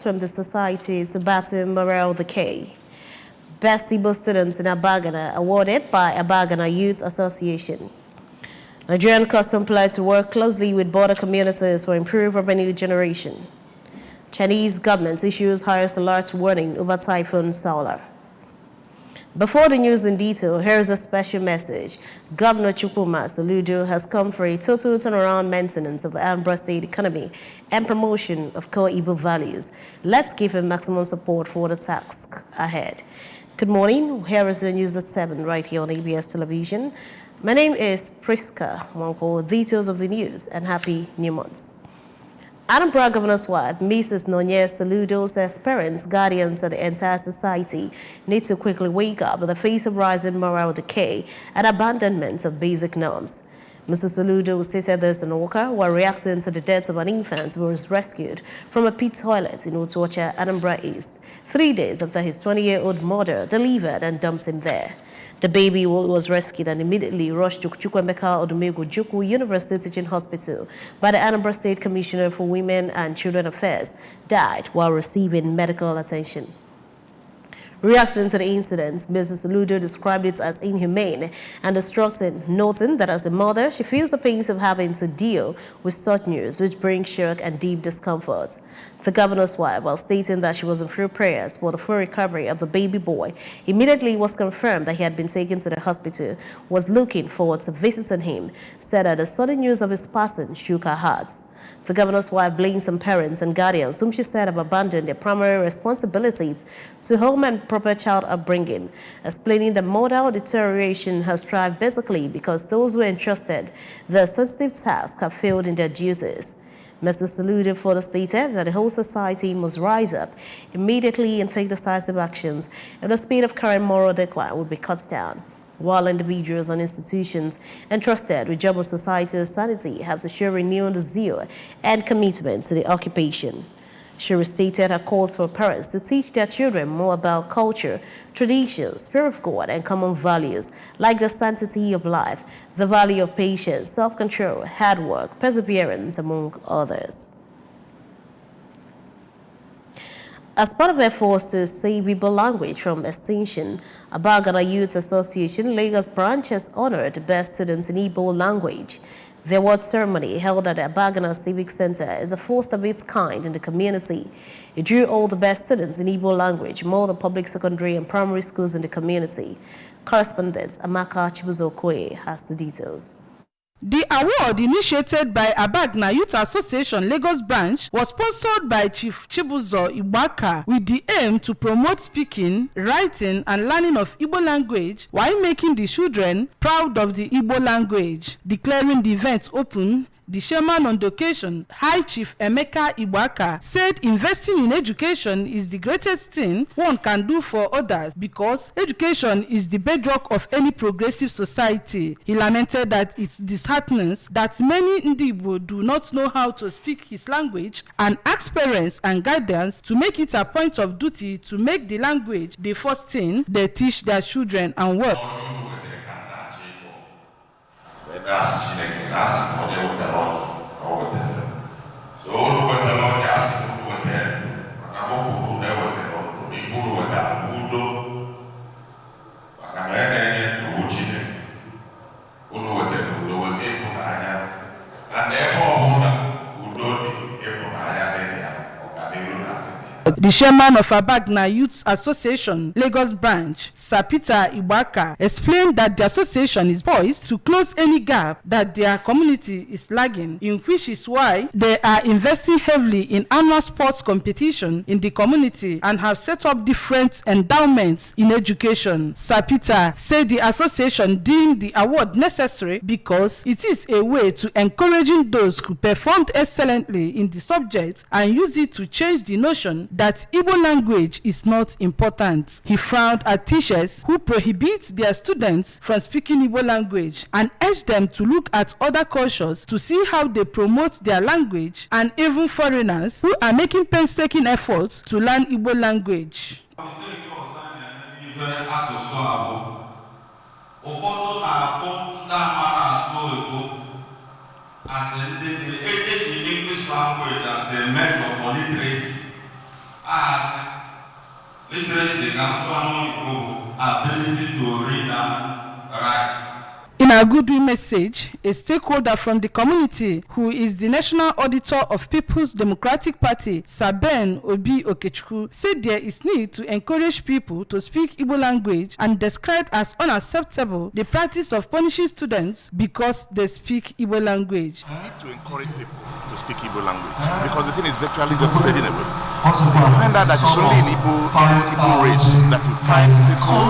from the Society to battle morale decay. Best Igbo students in Abagana awarded by Abagana Youth Association. Nigerian Custom pledges to work closely with border communities for improved revenue generation. Chinese government issues highest alert warning over Typhoon Saula. Before the news in detail, here's a special message. Governor Chukwuma Soludo has come for a total turnaround maintenance of the Anambra State economy and promotion of core Igbo values. Let's give him maximum support for the task ahead. Good morning. Here is the news at 7 right here on ABS Television. My name is Priska Mwanko. Details of the news and happy new month. Anambra Governor's wife, Mrs. Nonye Soludo, says parents, guardians, and the entire society need to quickly wake up in the face of rising moral decay and abandonment of basic norms. Mrs. Soludo stated this in Oka while reacting to the death of an infant who was rescued from a pit toilet in Utuocha, Anambra East, 3 days after his 20-year-old mother delivered and dumped him there. The baby was rescued and immediately rushed to Chukwemeka Odumegu Juku University Teaching Hospital by the Anambra State Commissioner for Women and Children Affairs, died while receiving medical attention. Reacting to the incident, Mrs. Ludo described it as inhumane and destructive, noting that as a mother, she feels the pains of having to deal with such news, which brings shock and deep discomfort. The governor's wife, while stating that she was in full prayers for the full recovery of the baby boy, immediately was confirmed that he had been taken to the hospital, was looking forward to visiting him, said that the sudden news of his passing shook her heart. The governor's wife blames some parents and guardians whom she said have abandoned their primary responsibilities to home and proper child upbringing, explaining that moral deterioration has thrived basically because those who are entrusted the sensitive task have failed in their duties. Mr. Soludo further stated that the whole society must rise up immediately and take decisive actions if the speed of current moral decline would be cut down, while individuals and institutions entrusted with job of society's sanity have to show renewed zeal and commitment to the occupation. She restated her calls for parents to teach their children more about culture, traditions, spirit of God, and common values like the sanctity of life, the value of patience, self-control, hard work, perseverance, among others. As part of efforts to save Igbo language from extinction, Abagana Youth Association Lagos branch has honored the best students in Igbo language. The award ceremony held at the Abagana Civic Center is a first of its kind in the community. It drew all the best students in Igbo language from all the public secondary and primary schools in the community. Correspondent Amaka Chibuzo-Okoye has the details. The award, initiated by Abagana Youth Association Lagos branch, was sponsored by Chief Chibuzo Ibaka with the aim to promote speaking, writing, and learning of Igbo language while making the children proud of the Igbo language. Declaring the event open, the chairman on the occasion, High Chief Emeka Ibaka, said investing in education is the greatest thing one can do for others because education is the bedrock of any progressive society. He lamented that it disheartens that many Igbo do not know how to speak his language and asked parents and guardians to make it a point of duty to make the language the first thing they teach their children and work. The chairman of Abagana Youth Association Lagos branch, Sir Peter Ibaka, explained that the association is poised to close any gap that their community is lagging, in which is why they are investing heavily in annual sports competition in the community and have set up different endowments in education. Sir Peter said the association deemed the award necessary because it is a way to encouraging those who performed excellently in the subject and use it to change the notion that Igbo language is not important. He frowned at teachers who prohibit their students from speaking Igbo language and urged them to look at other cultures to see how they promote their language, and even foreigners who are making painstaking efforts to learn Igbo language. As the English language as a measure for literacy. as literacy and ability to read and write. In a goodwill message, a stakeholder from the community, who is the National Auditor of People's Democratic Party, Sir Ben Obi Okechukwu, said there is need to encourage people to speak Igbo language and described as unacceptable the practice of punishing students because they speak Igbo language. We need to encourage people to speak Igbo language because the thing is virtually just fading away. You find out that it's only in Igbo race that you find people,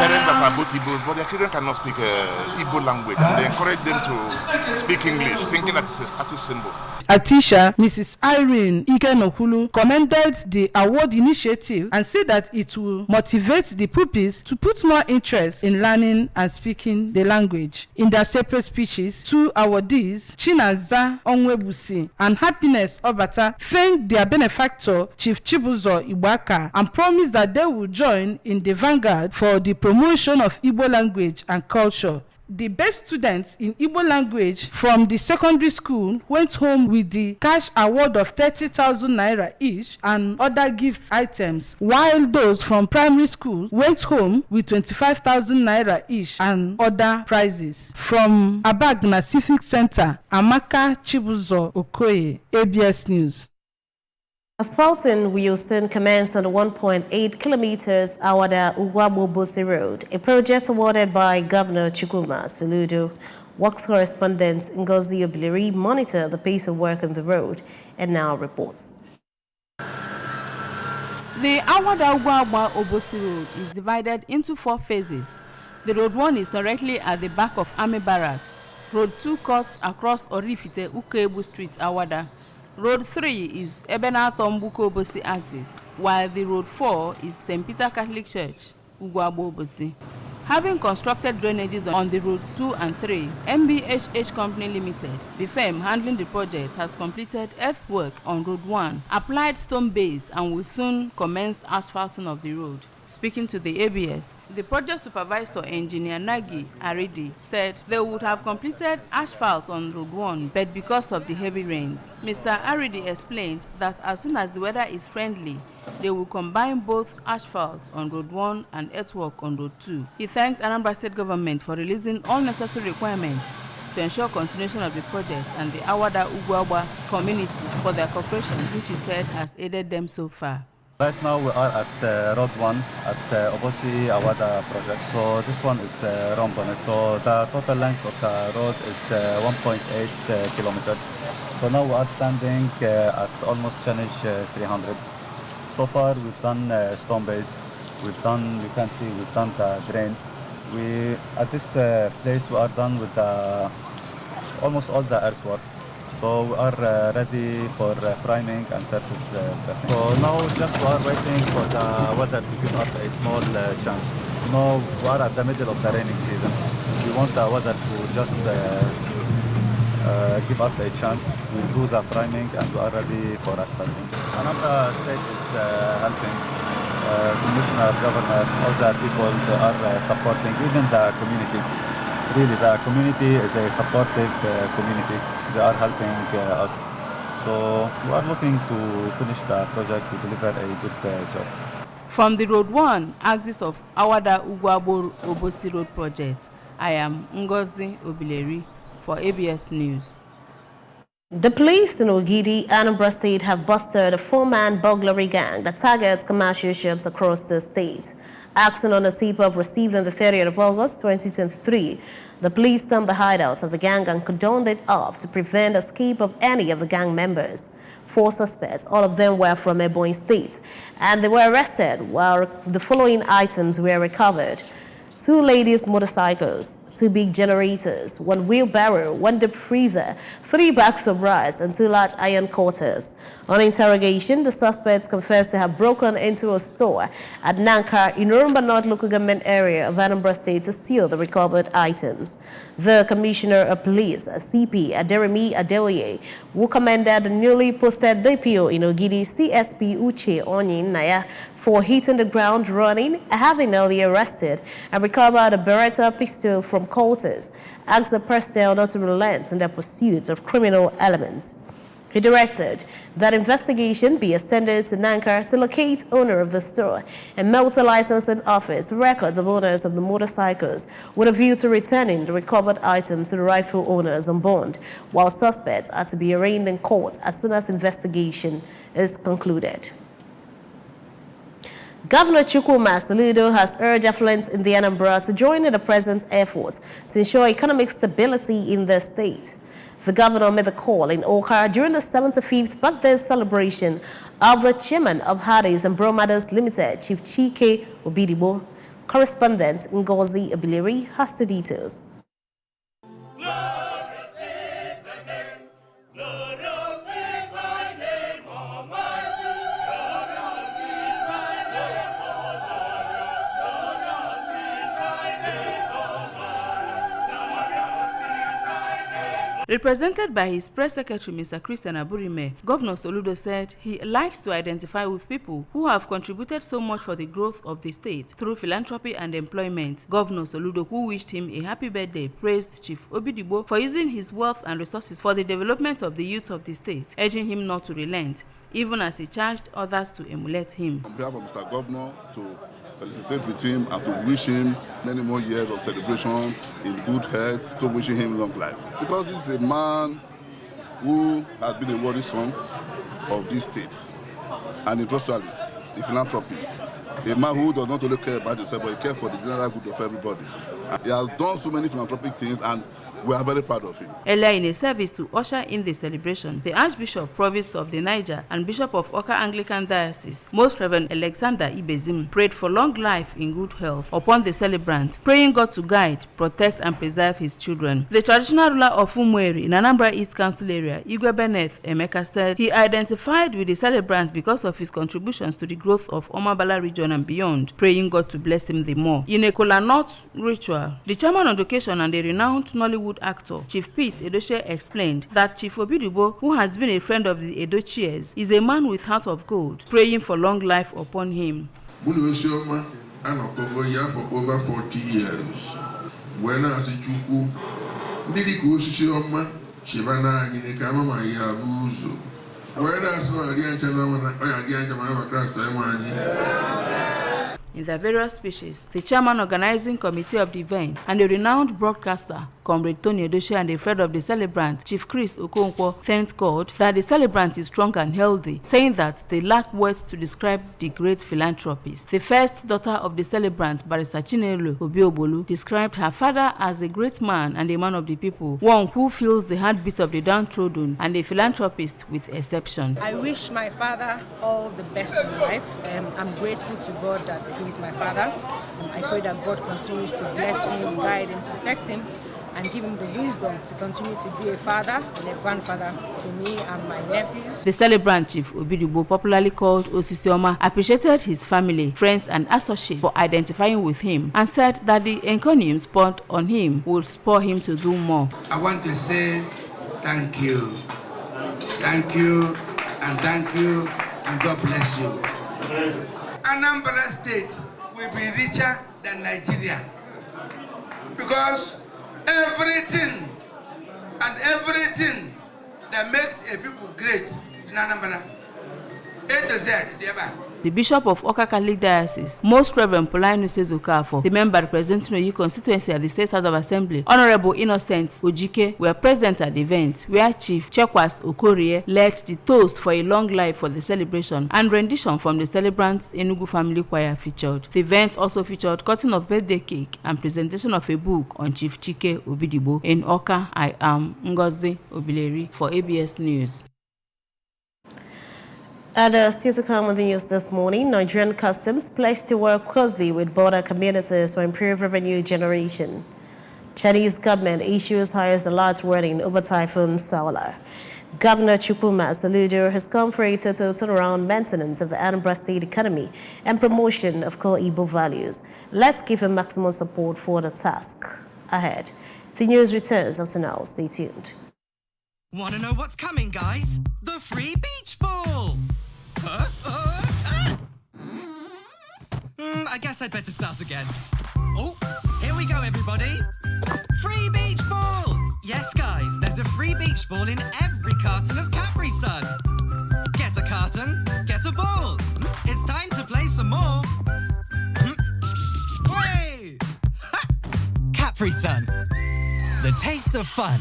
parents that are both Igbos, but their children cannot speak Igbo language. And they encourage them to speak English, thinking that it's a status symbol. Atisha, Mrs. Irene Ikenohulu, commended the award initiative and said that it will motivate the pupils to put more interest in learning and speaking the language. In their separate speeches, two awardees, Chinaza Onwebusi and Happiness Obata, thanked their benefactor, Chief Chibuzo Iwaka, and promised that they will join in the vanguard for the promotion of Igbo language and culture. The best students in Igbo language from the secondary school went home with the cash award of 30,000 naira each and other gift items, while those from primary school went home with 25,000 naira each and other prizes. From Abagna Civic Center, Amaka Chibuzo Okoye, ABS News. Asphalting will soon commence on the 1.8 kilometers Awada Ugwabo-Bosi Road, a project awarded by Governor Chukwuma Soludo. Works correspondent Ngozi Obileri monitor the pace of work on the road and now reports. The Awada Ugwabo-Bosi Road is divided into 4 phases. The road 1 is directly at the back of Army Barracks. Road 2 cuts across Orifite Ukebu Street, Awada. Road 3 is Ebena Tombuko Bosi axis, while the Road 4 is St. Peter Catholic Church, Ugwabo Bosi. Having constructed drainages on the Roads 2 and 3, MBHH Company Limited, the firm handling the project, has completed earthwork on Road 1, applied stone base, and will soon commence asphalting of the road. Speaking to the ABS, the project supervisor, Engineer Nagi Aridi, said they would have completed asphalt on Road 1, but because of the heavy rains. Mr. Aridi explained that as soon as the weather is friendly, they will combine both asphalt on Road 1 and earthwork on Road 2. He thanked Anambra State government for releasing all necessary requirements to ensure continuation of the project and the Awada Ugwaba community for their cooperation, which he said has aided them so far. Right now we are at Road 1 at Obosi Awada project. So this one is Rombonet. So the total length of the road is 1.8 kilometers. So now we are standing at almost Challenge 300. So far we've done stone base. We've done, you can see, we've done the drain. We at this place we are done with almost all the earthwork. So we are ready for priming and surface dressing. So now just we are waiting for the weather to give us a small chance. Now we are at the middle of the raining season. We want the weather to just give us a chance. We'll do the priming and we are ready for asphalting. Anambra State is helping. Commissioner, Governor, all the people are supporting, even the community. Really, the community is a supportive community. They are helping us. So we are looking to finish the project to deliver a good job. From the Road 1 axis of Awada Ugwabo Obosi Road project, I am Ngozi Obileri for ABS News. The police in Ogidi, Anambra State, have busted a 4-man burglary gang that targets commercial ships across the state. Acting on a CPOP received on the 30th of August 2023, the police stormed the hideouts of the gang and cordoned it off to prevent escape of any of the gang members. 4 suspects, all of them were from Ebonyi State, and they were arrested while the following items were recovered: 2 ladies' motorcycles, 2 big generators, 1 wheelbarrow, 1 deep freezer, 3 bags of rice, and 2 large iron cutters. On interrogation, the suspects confessed to have broken into a store at Nankar in Urumba North local government area of Anambra State to steal the recovered items. The Commissioner of Police, CP Aderemi Adeoye, who commanded the newly posted DPO in Ogidi, CSP Uche Onyin Naya, for hitting the ground running, having earlier arrested and recovered a Beretta pistol from Colters, asked the personnel not to relent in their pursuit of criminal elements. He directed that investigation be extended to Nankar to locate owner of the store and mail to licensing office records of owners of the motorcycles with a view to returning the recovered items to the rightful owners on bond, while suspects are to be arraigned in court as soon as investigation is concluded. Governor Chukwuma Soludo has urged affluents in the Anambra to join in the president's efforts to ensure economic stability in the state. The governor made the call in Okara during the 75th birthday celebration of the chairman of Hardy's and Bromadas Limited, Chief Chike Obidibo. Correspondent Ngozi Obileri has the details. Represented by his press secretary, Mr. Christian Aburime, Governor Soludo said he likes to identify with people who have contributed so much for the growth of the state through philanthropy and employment. Governor Soludo, who wished him a happy birthday, praised Chief Obidibo for using his wealth and resources for the development of the youth of the state, urging him not to relent, even as he charged others to emulate him. On behalf of Mr. Governor, to felicitate with him and to wish him many more years of celebration in good health, so wishing him long life. Because he's a man who has been a worthy son of this state, an industrialist, a philanthropist, a man who does not only care about himself, but he cares for the general good of everybody. He has done so many philanthropic things, and we are very proud of him. Earlier in a service to usher in the celebration, the Archbishop Province of the Niger and Bishop of Oka Anglican Diocese, Most Reverend Alexander Ibezim, prayed for long life in good health upon the celebrant, praying God to guide, protect, and preserve his children. The traditional ruler of Umueri in Anambra East Council area, Igwe Benneth Emeka, said he identified with the celebrant because of his contributions to the growth of Omabala region and beyond, praying God to bless him the more. In a kola nut ritual, the chairman on occasion and the renowned Nollywood actor, Chief Pete Edochie, explained that Chief Obidibo, who has been a friend of the Edochies, is a man with heart of gold, praying for long life upon him. For over 40 years. When I see Chuku, Didi Kushishoma, Shivana, Ginikama, Yabuzo. When I saw a young gentleman, I again across the in their various species, the chairman organizing committee of the event and the renowned broadcaster, Comrade Tony Edochie, and the friend of the celebrant, Chief Chris Okonkwo, thanked God that the celebrant is strong and healthy, saying that they lack words to describe the great philanthropist. The first daughter of the celebrant, Barrister Chinelo Obiobolu, described her father as a great man and a man of the people, one who feels the heartbeat of the downtrodden and a philanthropist with exception. I wish my father all the best in life. I'm grateful to God that he is my father. I pray that God continues to bless him, guide him, protect him, and give him the wisdom to continue to be a father and a grandfather to me and my nephews. The celebrant, Chief Obidibo, popularly called Osisioma, appreciated his family, friends, and associates for identifying with him and said that the encomium poured on him would spur him to do more. I want to say thank you. Thank you, and God bless you. Anambra State will be richer than Nigeria because everything that makes a people great in Anambra, A to Z, the Bishop of Oka Catholic Diocese, Most Reverend Polinus Okafo, the member representing Oyi constituency at the State House of Assembly, Honorable Innocent Ojike, were present at the event, where Chief Chekwas Okorie led the toast for a long life for the celebration, and rendition from the celebrant's Enugu family choir featured. The event also featured cutting of birthday cake and presentation of a book on Chief Chike Obidibo. In Oka, I am Ngozi Obileri for ABS News. And still to come with the news this morning, Nigerian Customs pledged to work closely with border communities for improved revenue generation. Chinese government issues hires a large warning over Typhoon Saola. Governor Chukwuma Soludo has come for a total turnaround maintenance of the Anambra State economy and promotion of core Igbo values. Let's give him maximum support for the task ahead. The news returns after now. Stay tuned. Want to know what's coming, guys? The free beach ball! I guess I'd better start again. Oh, here we go, everybody. Free beach ball! Yes, guys, there's a free beach ball in every carton of Capri Sun. Get a carton, get a ball. It's time to play some more. Way! Capri Sun, the taste of fun.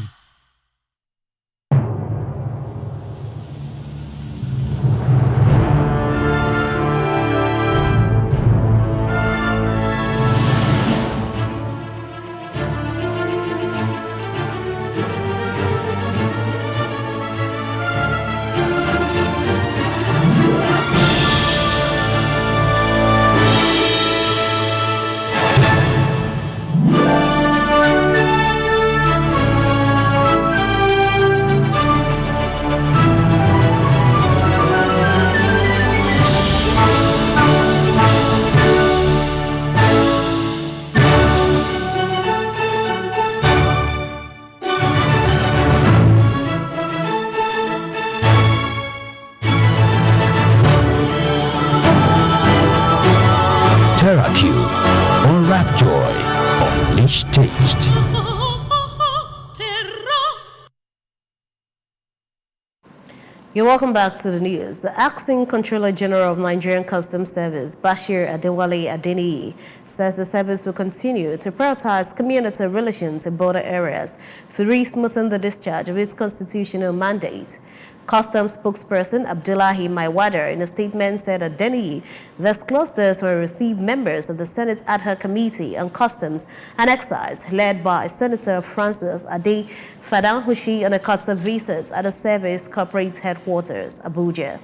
TerraQ, unwrap joy, unleash taste. You're welcome back to the news. The acting Controller General of Nigerian Customs Service, Bashir Adewale Adeniyi, says the service will continue to prioritize community relations in border areas through smoothing the discharge of its constitutional mandate. Customs spokesperson Abdullahi Maiwada in a statement said Adeniyi disclosed this when received members of the Senate Ad Hoc Committee on Customs and Excise, led by Senator Francis Ade Fadanhushi, on a customs visit at the service corporate headquarters, Abuja.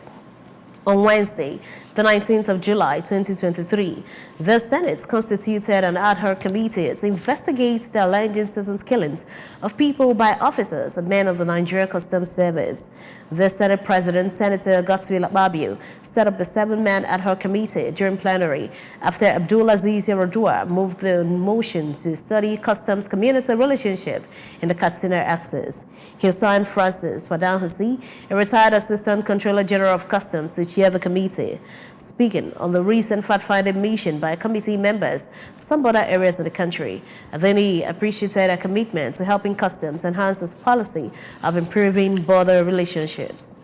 On Wednesday, the 19th of July, 2023, the Senate constituted an ad hoc committee to investigate the alleged citizen killings of people by officers and men of the Nigerian Customs Service. The Senate President, Senator Godswill Akpabio, set up the 7-man ad hoc committee during plenary after Abdulaziz Yaradua moved the motion to study customs community relationship in the Katsina Axis. He assigned Francis Fadanhusi, a retired Assistant Controller General of Customs, to chair the committee. Speaking on the recent fact-finding mission by committee members to some border areas of the country, Adeniyi appreciated a commitment to helping customs enhance its policy of improving border relationships.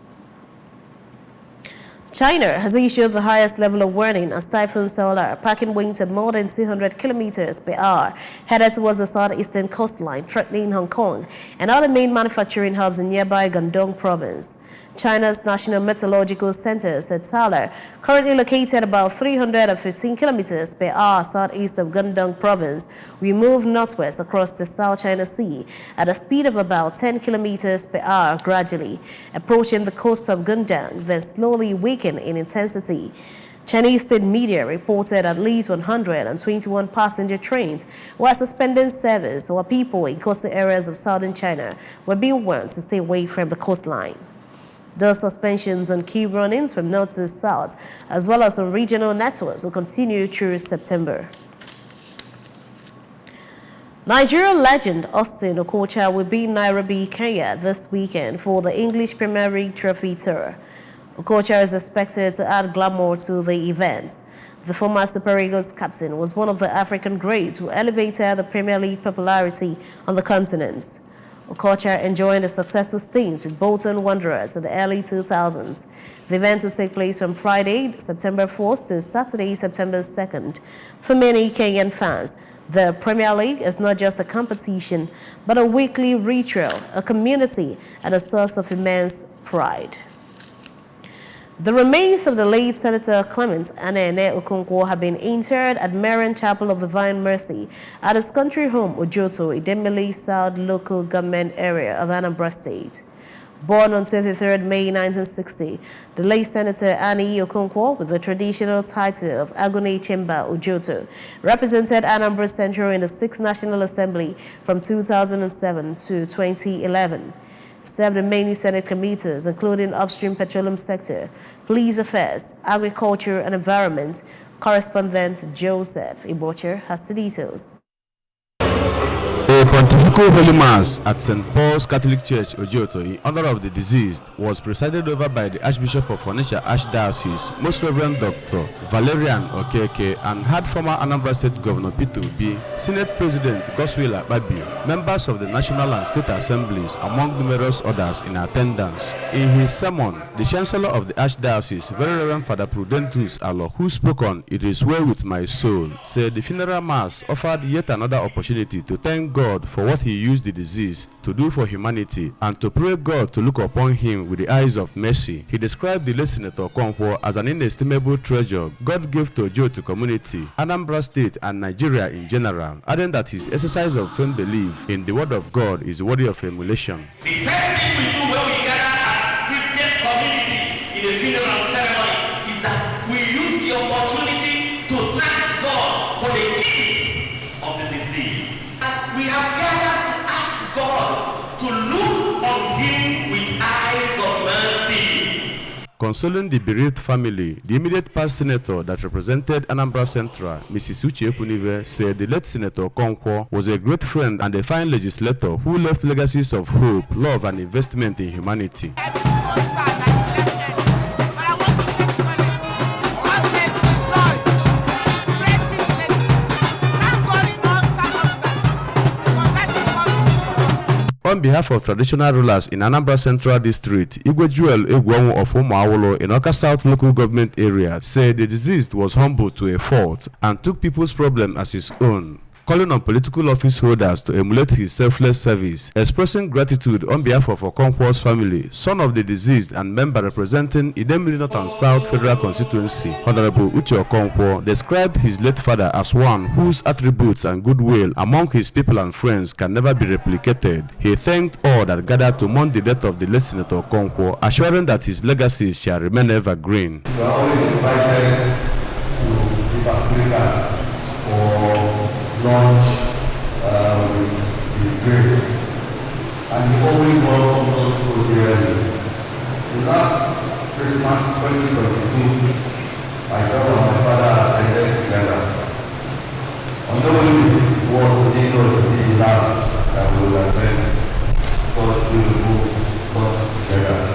China has issued the highest level of warning as Typhoon Solar, packing winds at more than 200 kilometers per hour, headed towards the southeastern coastline, threatening Hong Kong and other main manufacturing hubs in nearby Guangdong province. China's National Meteorological Center said Solar, currently located about 315 kilometers per hour southeast of Guangdong province, will move northwest across the South China Sea at a speed of about 10 kilometers per hour, gradually approaching the coast of Guangdong, then slowly weaken in intensity. Chinese state media reported at least 121 passenger trains were suspending service, while people in coastal areas of southern China were being warned to stay away from the coastline. Those suspensions on key run-ins from north to south, as well as on regional networks, will continue through September. Nigerian legend Austin Okocha will be in Nairobi, Kenya this weekend for the English Premier League Trophy Tour. Okocha is expected to add glamour to the event. The former Super Eagles captain was one of the African greats who elevated the Premier League popularity on the continent. Okocha enjoyed a successful stint with Bolton Wanderers in the early 2000s. The event will take place from Friday, September 4th to Saturday, September 2nd. For many Kenyan fans, the Premier League is not just a competition, but a weekly ritual, a community, and a source of immense pride. The remains of the late Senator Clement Anene Okonkwo have been interred at Marian Chapel of Divine Mercy at his country home, Ojoto, Idemili South local government area of Anambra State. Born on 23rd May 1960, the late Senator Annie Okonkwo, with the traditional title of Agone Chemba Ojoto, represented Anambra Central in the 6th National Assembly from 2007 to 2011. Served in many Senate committees, including upstream petroleum sector, police affairs, agriculture and environment. Correspondent Joseph Ibocher has the details. A local Holy Mass at St. Paul's Catholic Church, Ojoto, in honor of the deceased, was presided over by the Archbishop of Onitsha Archdiocese, Most Reverend Dr. Valerian Okeke, and had former Anambra State Governor Peter Obi, Senate President Godswill Akpabio, members of the National and State Assemblies, among numerous others in attendance. In his sermon, the Chancellor of the Archdiocese, Very Reverend Father Prudentus Alo, who spoke on "It is well with my soul," said the funeral mass offered yet another opportunity to thank God for what he used the deceased to do for humanity and to pray God to look upon him with the eyes of mercy. He described the late Senator Okonkwo as an inestimable treasure God gave to Ojoto community, Anambra State, and Nigeria in general, adding that his exercise of firm belief in the word of God is worthy of emulation. The first thing we do when we gather as Christian community in a funeral ceremony is that we use the opportunity to thank God for the gift of the deceased. We have gathered to ask God to look on him with eyes of mercy. Consoling the bereaved family, the immediate past senator that represented Anambra Central, Mrs. Uche Ekunive, said the late Senator Okonkwo was a great friend and a fine legislator who left legacies of hope, love, and investment in humanity. On behalf of traditional rulers in Anambra Central District, Igwe Joel Egwonwu of Umuawolo in Awka South local government area said the deceased was humble to a fault and took people's problem as his own, calling on political office holders to emulate his selfless service, expressing gratitude on behalf of Okonkwo's family, son of the deceased and member representing Idemili North and South Federal Constituency. Honorable Uche Okonkwo described his late father as one whose attributes and goodwill among his people and friends can never be replicated. He thanked all that gathered to mourn the death of the late Senator Okonkwo, assuring that his legacies shall remain evergreen. We are always invited to the Basilica for lunch with the priests, and he always welcomes us cordially. The last Christmas 2022, myself and my father attended together. Although it was going to be the last that we will attend such beautiful thoughts together.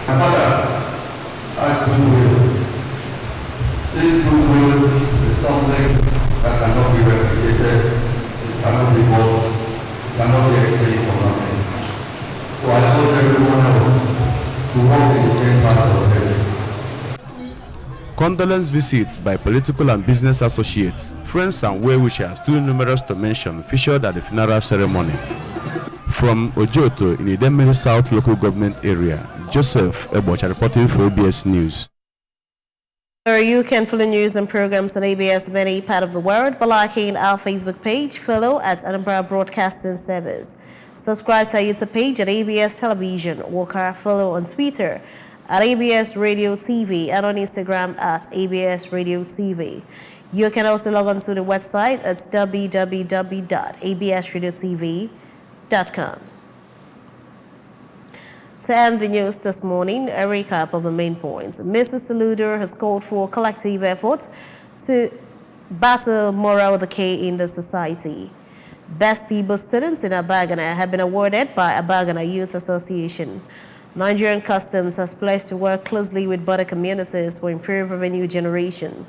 My father had goodwill. This goodwill is something that cannot be replicated, it cannot be bought, it cannot be exchanged for nothing. So I urge everyone else to walk in the same path of him. Condolence visits by political and business associates, friends and well-wishers, too numerous to mention, featured at the funeral ceremony. From Ojoto in Idemili South local government area, Joseph Ebocha reporting for ABS News. You can follow news and programs on ABS in any part of the world by liking our Facebook page. Follow at Anambra Broadcasting Service. Subscribe to our YouTube page at ABS Television. Follow on Twitter at ABS Radio TV and on Instagram at ABS Radio TV. You can also log on to the website at www.absradiotv.com. To end the news this morning, a recap of the main points. Mrs. Saludo has called for collective efforts to battle moral decay in the society. Best Igbo students in Abagana have been awarded by Abagana Youth Association. Nigerian Customs has pledged to work closely with border communities for improved revenue generation.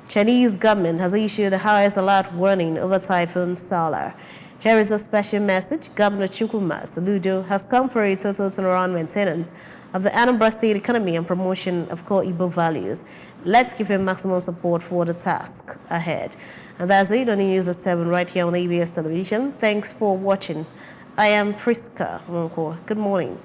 Chinese government has issued the highest alert warning over Typhoon Salar. Here is a special message. Governor Chukwuma Saludo has come for a total turnaround maintenance of the Anambra State economy and promotion of core Igbo values. Let's give him maximum support for the task ahead. And that's it on the news at 7 right here on ABS Television. Thanks for watching. I am Priska Monko. Good morning.